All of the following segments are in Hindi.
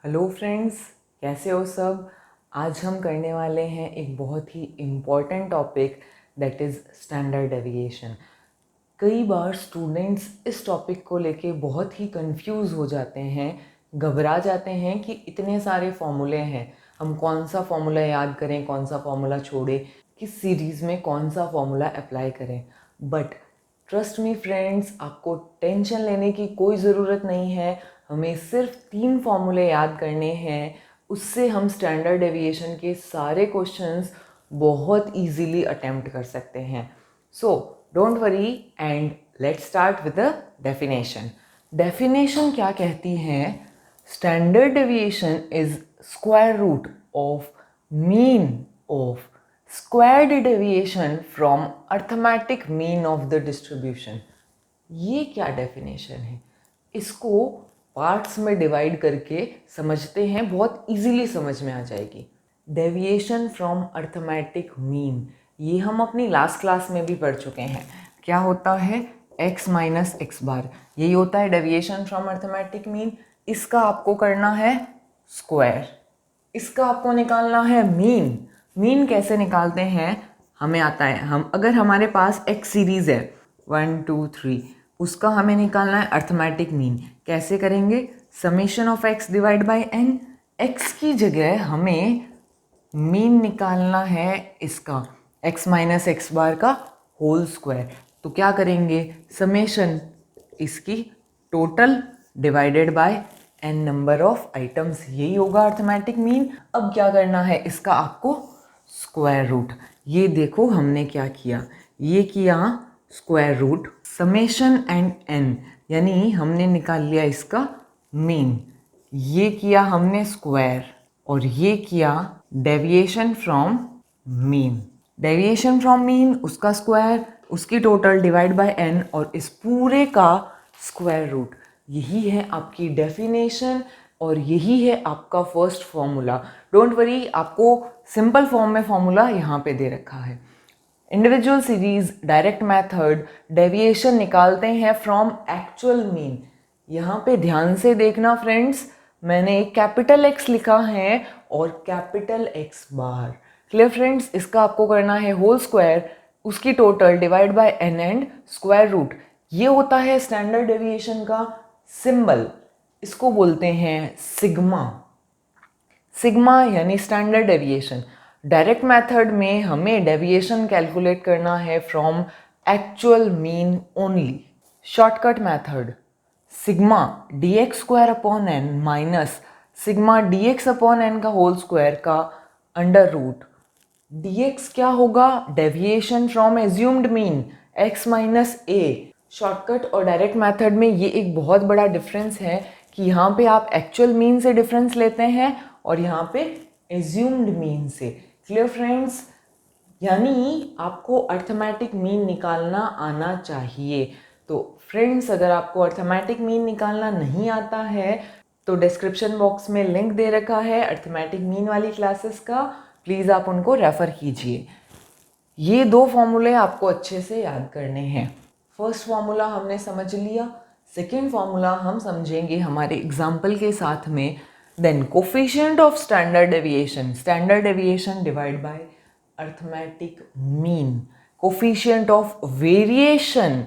हेलो फ्रेंड्स, कैसे हो सब। आज हम करने वाले हैं एक बहुत ही important topic, that is standard deviation. कई बार स्टूडेंट्स इस टॉपिक को लेके बहुत ही कंफ्यूज हो जाते हैं, घबरा जाते हैं कि इतने सारे फॉर्मूले हैं, हम कौन सा फॉर्मूला याद करें, कौन सा फॉर्मूला छोड़ें, किस सीरीज़ में कौन सा फॉर्मूला अप्लाई करें। बट ट्रस्ट मी फ्रेंड्स, आपको टेंशन लेने की कोई ज़रूरत नहीं है। हमें सिर्फ 3 फॉर्मूले याद करने हैं, उससे हम स्टैंडर्ड डेविएशन के सारे क्वेश्चंस बहुत इजीली अटेम्प्ट कर सकते हैं। So don't worry and let's start with the definition. Definition क्या कहती है? Standard deviation is square root of mean of squared deviation from arithmetic mean of the distribution. ये क्या डेफिनेशन है? इसको पार्ट्स में डिवाइड करके समझते हैं, बहुत इजीली समझ में आ जाएगी। डेविएशन फ्रॉम अर्थमेटिक मीन, ये हम अपनी लास्ट क्लास में भी पढ़ चुके हैं। क्या होता है? x माइनस एक्स बार, यही होता है डेविएशन फ्रॉम अर्थमेटिक मीन। इसका आपको करना है स्क्वायर, इसका आपको निकालना है मीन। मीन कैसे निकालते हैं? हमें आता है, हम अगर हमारे पास x सीरीज़ है 1 2 3, उसका हमें निकालना है अर्थमेटिक मीन। कैसे करेंगे? Summation of x divide by n। x की जगह हमें मीन निकालना है इसका x माइनस एक्स बार का होल स्क्वायर। तो क्या करेंगे? समेशन इसकी total divided by n number of items, यही होगा अर्थमेटिक मीन। अब क्या करना है? इसका आपको स्क्वायर रूट। ये देखो हमने क्या किया, ये किया square root summation and n, यानी हमने निकाल लिया इसका मीन। ये किया हमने स्क्वायर और ये किया deviation from mean. Deviation from mean, उसका स्क्वायर, उसकी टोटल डिवाइड बाय n और इस पूरे का स्क्वायर रूट। यही है आपकी डेफिनेशन और यही है आपका फर्स्ट फॉर्मूला। डोंट वरी, आपको सिंपल फॉर्म में फॉर्मूला यहाँ पे दे रखा है। Individual series, direct method, deviation निकालते हैं फ्रॉम एक्चुअल मीन। यहाँ पे ध्यान से देखना फ्रेंड्स, मैंने कैपिटल X लिखा है और capital X bar. Clear friends? इसका आपको करना है होल स्क्वायर, उसकी total divide by n and square root. ये होता है स्टैंडर्ड डेविएशन का सिंबल, इसको बोलते हैं सिग्मा। सिग्मा यानी स्टैंडर्ड डेविएशन। डायरेक्ट मेथड में हमें डेविएशन कैलकुलेट करना है from actual mean only. Shortcut method, sigma dx square upon n minus sigma dx upon n का होल स्क्वायर का अंडर रूट। dx क्या होगा? Deviation from assumed mean x minus a। Shortcut और डायरेक्ट मेथड में ये एक बहुत बड़ा डिफरेंस है कि यहाँ पे आप एक्चुअल मीन से डिफरेंस लेते हैं और यहाँ पे एज्यूम्ड मीन से। Clear friends? यानी आपको अर्थमेटिक मीन निकालना आना चाहिए। तो फ्रेंड्स, अगर आपको अर्थमेटिक मीन निकालना नहीं आता है तो डिस्क्रिप्शन बॉक्स में लिंक दे रखा है अर्थमेटिक मीन वाली क्लासेस का, प्लीज़ आप उनको रेफ़र कीजिए। ये 2 फॉर्मूले आपको अच्छे से याद करने हैं। फर्स्ट फॉर्मूला हमने समझ लिया, सेकेंड फॉर्मूला हम समझेंगे हमारे एग्जाम्पल के साथ में। Then coefficient of standard deviation, standard deviation divide by arithmetic mean. Coefficient of variation,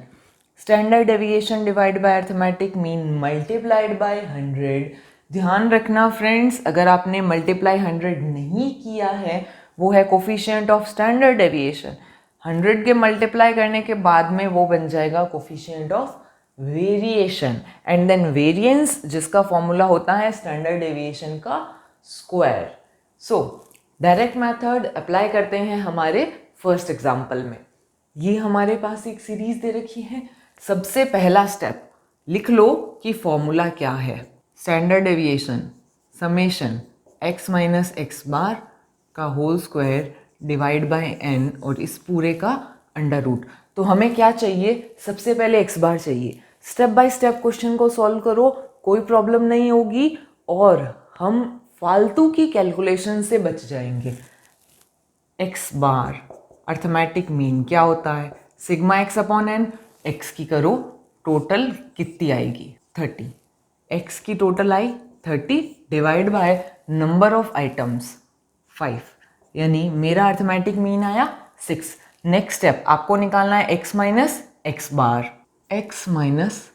standard deviation divide by arithmetic mean multiplied by 100। ध्यान रखना फ्रेंड्स, अगर आपने मल्टीप्लाई 100 नहीं किया है, वो है कोफिशिएंट ऑफ स्टैंडर्ड डेविएशन। 100 के मल्टीप्लाई करने के बाद में वो बन जाएगा coefficient of variation. And then variance, जिसका फॉर्मूला होता है स्टैंडर्ड डेविएशन का square. So direct method apply करते हैं हमारे फर्स्ट एग्जाम्पल में। ये हमारे पास एक सीरीज दे रखी है। सबसे पहला स्टेप लिख लो कि फॉर्मूला क्या है। Standard deviation summation x minus x bar का whole square divide by n और इस पूरे का अंडर रूट। तो हमें क्या चाहिए? सबसे पहले x बार चाहिए। स्टेप बाय स्टेप क्वेश्चन को सॉल्व करो, कोई प्रॉब्लम नहीं होगी और हम फालतू की कैलकुलेशन से बच जाएंगे। x बार अर्थमेटिक मीन क्या होता है? Sigma x upon n। x की करो टोटल, कितनी आएगी? 30। x की total I 30 divide by number of items 5, यानी मेरा अर्थमेटिक मीन आया 6। नेक्स्ट स्टेप आपको निकालना है x माइनस एक्स बार, x माइनस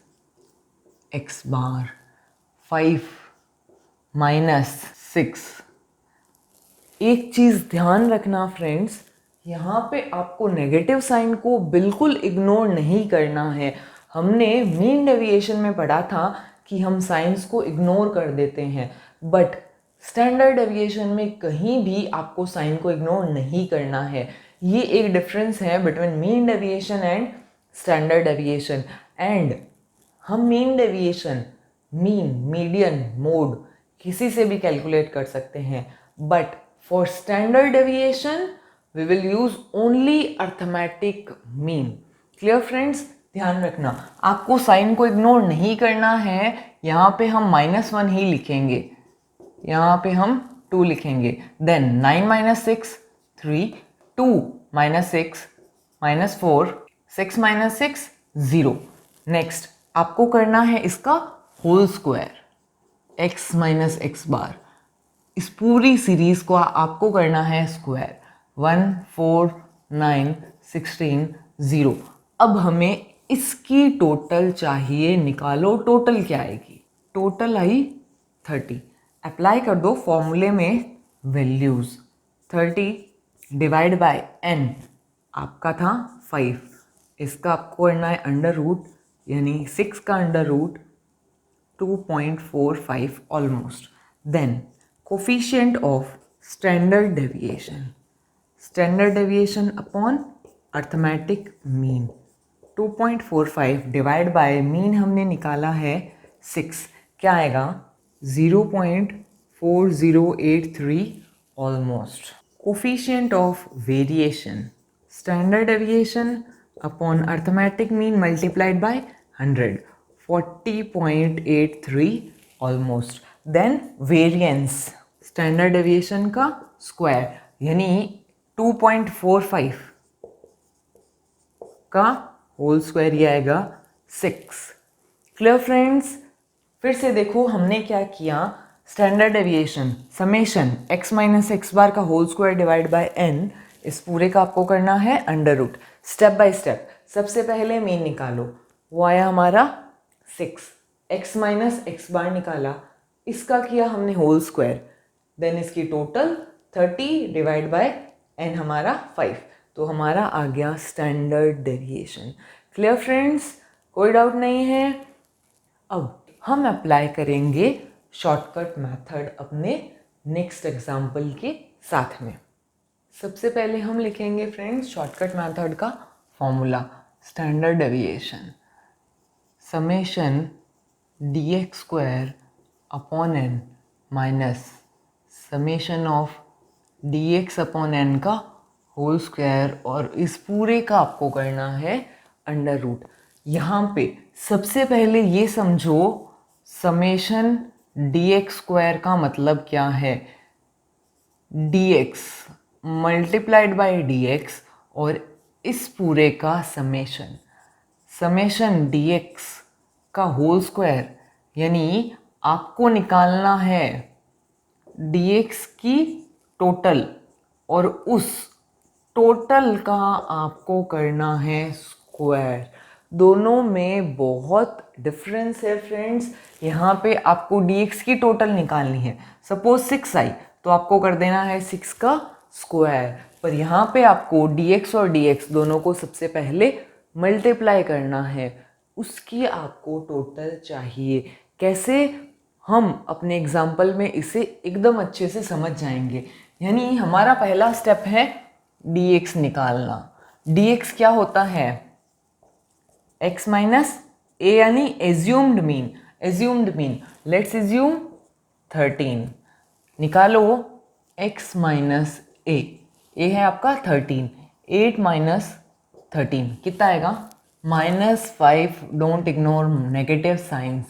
एक्स बार 5 माइनस 6। एक चीज़ ध्यान रखना फ्रेंड्स, यहाँ पे आपको नेगेटिव साइन को बिल्कुल इग्नोर नहीं करना है। हमने मीन डेविएशन में पढ़ा था कि हम साइंस को इग्नोर कर देते हैं, बट स्टैंडर्ड डेविएशन में कहीं भी आपको साइन को इग्नोर नहीं करना है। ये एक डिफरेंस है between mean deviation and standard deviation. And हम mean deviation, mean, median, mode किसी से भी कैलकुलेट कर सकते हैं, but for standard deviation we will use only arithmetic mean. Clear friends? ध्यान रखना, आपको साइन को इग्नोर नहीं करना है। यहाँ पे हम -1 ही लिखेंगे, यहाँ पे हम 2 लिखेंगे। Then 9 minus 6 3, 2 minus 6 minus 4, 6 minus 6 0। Next आपको करना है इसका whole square, x minus x bar. इस पूरी सीरीज को आपको करना है स्क्वायर, 1 4 9 16 0। अब हमें इसकी टोटल चाहिए, निकालो टोटल क्या आएगी। Total I 30। अप्लाई कर दो फॉर्मूले में वैल्यूज। 30 डिवाइड बाय n आपका था 5, इसका आपको करना है अंडर रूट, यानी 6 का under root 2.45 almost. Then coefficient of standard deviation, standard deviation upon arithmetic mean, 2.45 divide by mean हमने निकाला है 6, क्या आएगा 0.4083 almost. Coefficient of variation, standard deviation upon arithmetic mean multiplied by 100, 40.83 almost. Then variance, standard deviation का स्क्वायर यानी 2.45 का होल स्क्वायर, ये आएगा 6। Clear friends? फिर से देखो हमने क्या किया, standard deviation summation x minus x bar का whole square divide by n, इस पूरे का आपको करना है under root. Step by step, सबसे पहले मीन निकालो, वो आया हमारा 6, x माइनस एक्स बार निकाला, इसका किया हमने होल स्क्वायर, देन इसकी टोटल 30 डिवाइड बाय n हमारा 5, तो हमारा आ गया स्टैंडर्ड डेविएशन। Clear friends? कोई डाउट नहीं है? अब हम अप्लाई करेंगे शॉर्टकट मेथड अपने नेक्स्ट एग्जाम्पल के साथ में। सबसे पहले हम लिखेंगे फ्रेंड्स शॉर्टकट मेथड का formula, standard deviation summation dx square upon n minus summation of dx upon n का होल स्क्वायर, और इस पूरे का आपको करना है अंडर रूट। यहाँ पे सबसे पहले ये समझो समेशन dx स्क्वायर का मतलब क्या है, dx मल्टीप्लाइड बाय dx और इस पूरे का समेशन, समेशन dx का होल स्क्वायर, यानी आपको निकालना है dx की टोटल और उस टोटल का आपको करना है स्क्वायर। दोनों में बहुत डिफरेंस है फ्रेंड्स। यहाँ पे आपको dx की टोटल निकालनी है, सपोज 6 आई तो आपको कर देना है 6 का स्क्वायर, पर यहाँ पे आपको dx और dx दोनों को सबसे पहले मल्टीप्लाई करना है, उसकी आपको टोटल चाहिए। कैसे, हम अपने एग्जाम्पल में इसे एकदम अच्छे से समझ जाएंगे। यानी हमारा पहला स्टेप है dx निकालना। dx क्या होता है, x माइनस a यानी assumed mean, assumed mean let's assume 13, निकालो x माइनस a, a है आपका 13, 8 माइनस 13 कितना आएगा -5, don't ignore negative signs,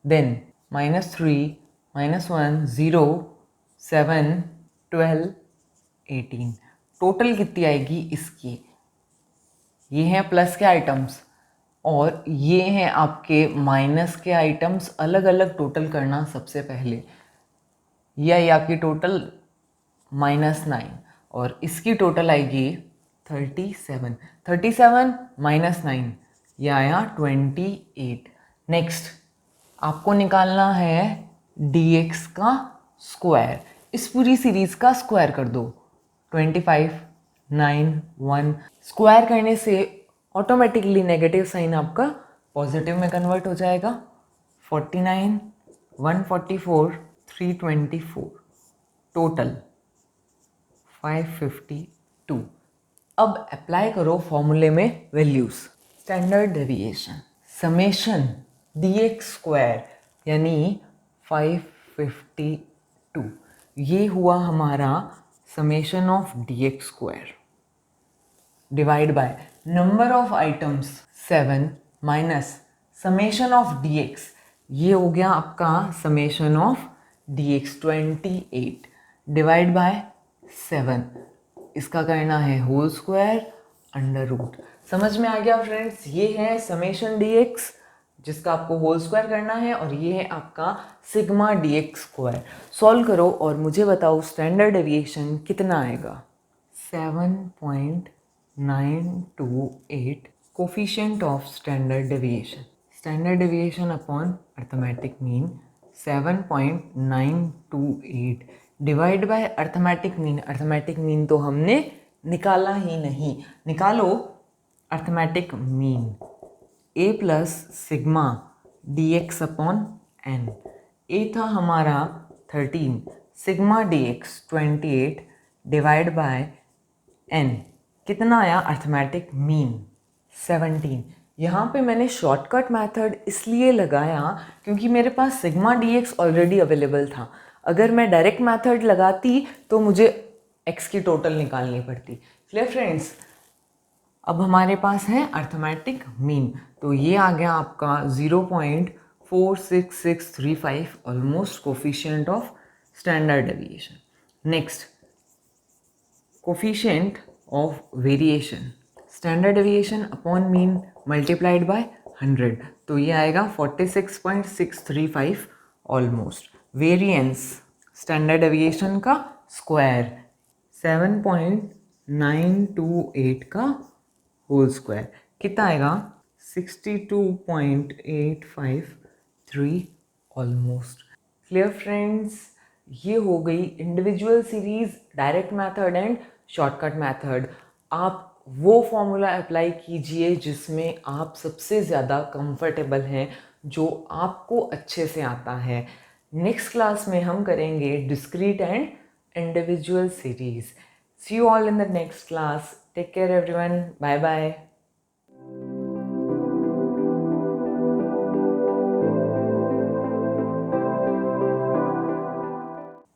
then -3 -1 0 7 12 18, total कितनी आएगी इसकी, ये हैं प्लस के आइटम्स और ये हैं आपके माइनस के आइटम्स, अलग अलग टोटल करना सबसे पहले। ये आपकी टोटल -9 और इसकी टोटल आएगी 37। 37 -9 ये आया 28। नेक्स्ट आपको निकालना है dx का स्क्वायर। इस पूरी सीरीज का स्क्वायर कर दो। 25 9 1 स्क्वायर करने से ऑटोमेटिकली नेगेटिव साइन आपका पॉजिटिव में कन्वर्ट हो जाएगा। 49 144 324 टोटल 552। अब अप्लाई करो फॉर्मूले में values. Standard deviation summation dx square यानी 552, ये हुआ हमारा summation of dx square divide by number of items 7 minus summation of dx, ये हो गया आपका summation of dx 28 divide by 7, इसका करना है होल स्क्वायर अंडर रूट। समझ में आ गया फ्रेंड्स? ये है समेशन dx जिसका आपको होल स्क्वायर करना है और ये है आपका सिग्मा dx स्क्वायर। सॉल्व करो और मुझे बताओ स्टैंडर्ड डेविएशन कितना आएगा। 7.928 coefficient of standard deviation. Standard deviation upon arithmetic mean 7.928 divide by arithmetic mean. Arithmetic mean तो हमने निकाला ही नहीं, निकालो arithmetic mean. a plus sigma dx upon n। a था हमारा 13, sigma dx 28 divide by n, कितना आया अर्थमेटिक मीन 17। यहाँ पे मैंने शॉर्टकट मेथड इसलिए लगाया क्योंकि मेरे पास सिग्मा dx ऑलरेडी अवेलेबल था। अगर मैं डायरेक्ट मेथड लगाती तो मुझे x की टोटल निकालनी पड़ती। Clear friends? अब हमारे पास है अर्थमेटिक मीन, तो ये आ गया आपका 0.46635 almost coefficient of standard deviation. Next coefficient of variation, standard deviation upon mean multiplied by 100, तो ये आएगा 46.635 ऑलमोस्ट। वेरिएंस स्टैंडर्ड डेविएशन का स्क्वायर 7.928 का होल स्क्वायर कितना आएगा 62.853 ऑलमोस्ट। Clear friends? ये हो गई individual series, direct method and shortcut method. आप वो फॉर्मूला अप्लाई कीजिए जिसमें आप सबसे ज़्यादा कंफर्टेबल हैं, जो आपको अच्छे से आता है। नेक्स्ट क्लास में हम करेंगे discrete and individual series. See you all in the next class. Take care everyone. Bye bye.